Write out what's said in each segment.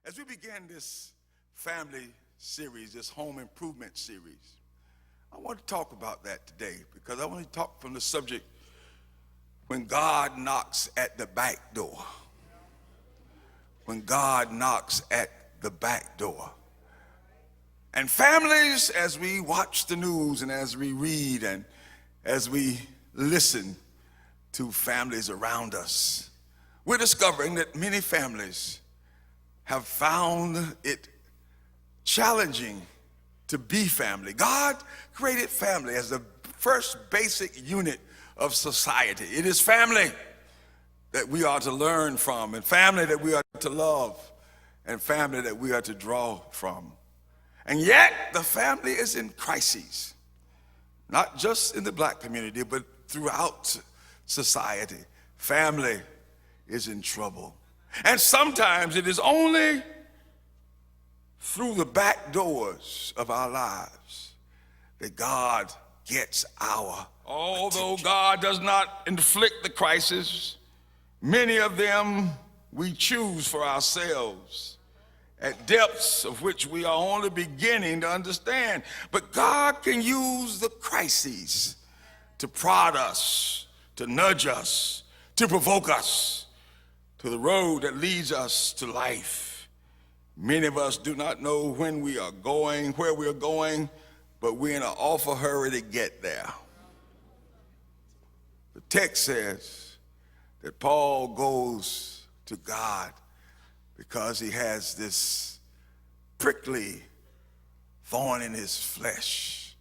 As we begin this family series, this home improvement series, I want to talk about that today because I want to talk from the subject when God knocks at the back door. When God knocks at the back door. And families, as we watch the news and as we read and as we listen to families around us, we're discovering that many families have found it challenging to be family. God created family as the first basic unit of society. It is family that we are to learn from, and family that we are to love, and family that we are to draw from. And yet, the family is in crises, not just in the black community, but throughout society. Family is in trouble. And sometimes it is only through the back doors of our lives that God gets our attention. God does not inflict the crisis, many of them we choose for ourselves at depths of which we are only beginning to understand. But God can use the crises to prod us, to nudge us, to provoke us to the road that leads us to life. Many of us do not know when we are going, where we are going, but we're in an awful hurry to get there. The text says that Paul goes to God because he has this prickly thorn in his flesh,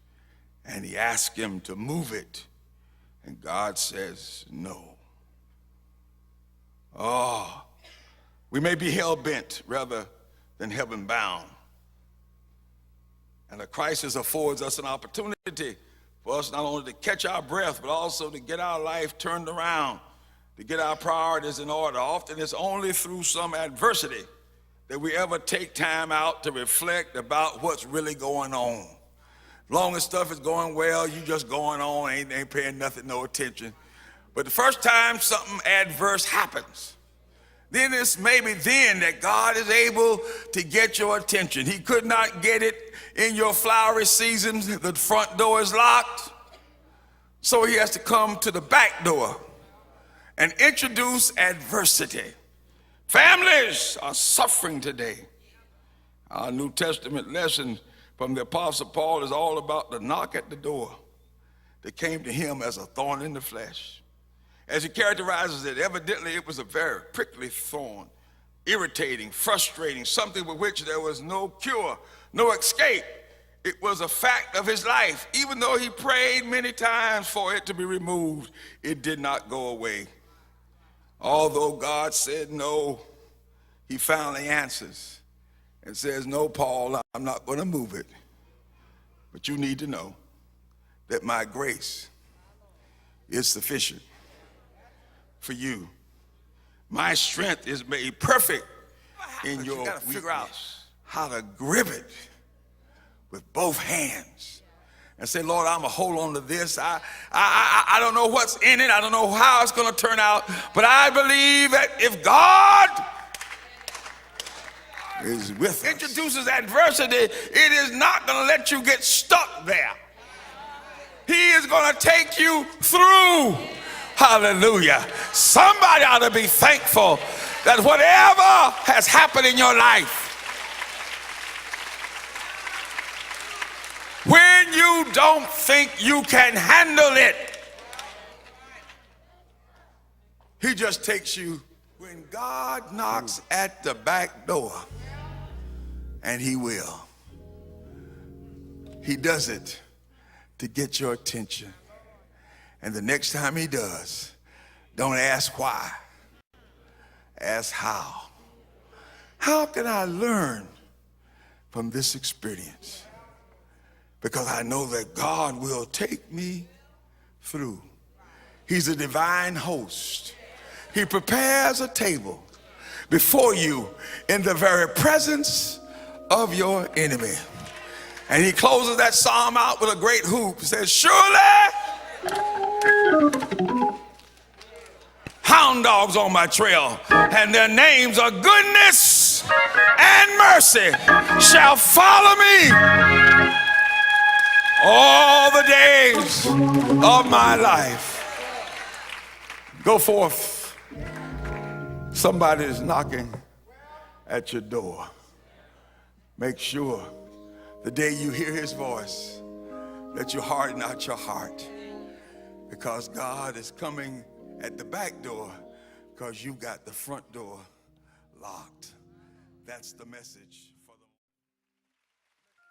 and he asks him to move it, and God says no. We may be hell-bent rather than heaven-bound. And the crisis affords us an opportunity for us not only to catch our breath, but also to get our life turned around, to get our priorities in order. Often it's only through some adversity that we ever take time out to reflect about what's really going on. As long as stuff is going well, you just going on, ain't paying nothing, no attention. But the first time something adverse happens, then it's maybe then that God is able to get your attention. He could not get it in your flowery season. The front door is locked, so he has to come to the back door and introduce adversity. Families are suffering today. Our New Testament lesson from the Apostle Paul is all about the knock at the door that came to him as a thorn in the flesh. As he characterizes it, evidently it was a very prickly thorn, irritating, frustrating, something with which there was no cure, no escape. It was a fact of his life. Even though he prayed many times for it to be removed, it did not go away. Although God said no, he finally answers and says, no, Paul, I'm not going to move it. But you need to know that my grace is sufficient for you. My strength is made perfect in your weakness. Figure out how to grip it with both hands and say, Lord, I'm going to hold on to this. I don't know what's in it. I don't know how it's going to turn out. But I believe that if God is with us, introduces adversity, it is not going to let you get stuck there. He is going to take you through. Hallelujah. Somebody ought to be thankful that whatever has happened in your life, when you don't think you can handle it, he just takes you. When God knocks at the back door, and he will, he does it to get your attention. And the next time he does, don't ask why, ask how. How can I learn from this experience? Because I know that God will take me through. He's a divine host. He prepares a table before you in the very presence of your enemy. And he closes that psalm out with a great hoop. He says, surely hound dogs on my trail, and their names are goodness and mercy shall follow me all the days of my life. Go forth. Somebody is knocking at your door. Make sure the day you hear his voice that you harden not your heart, because God is coming at the back door because you got the front door locked. That's the message.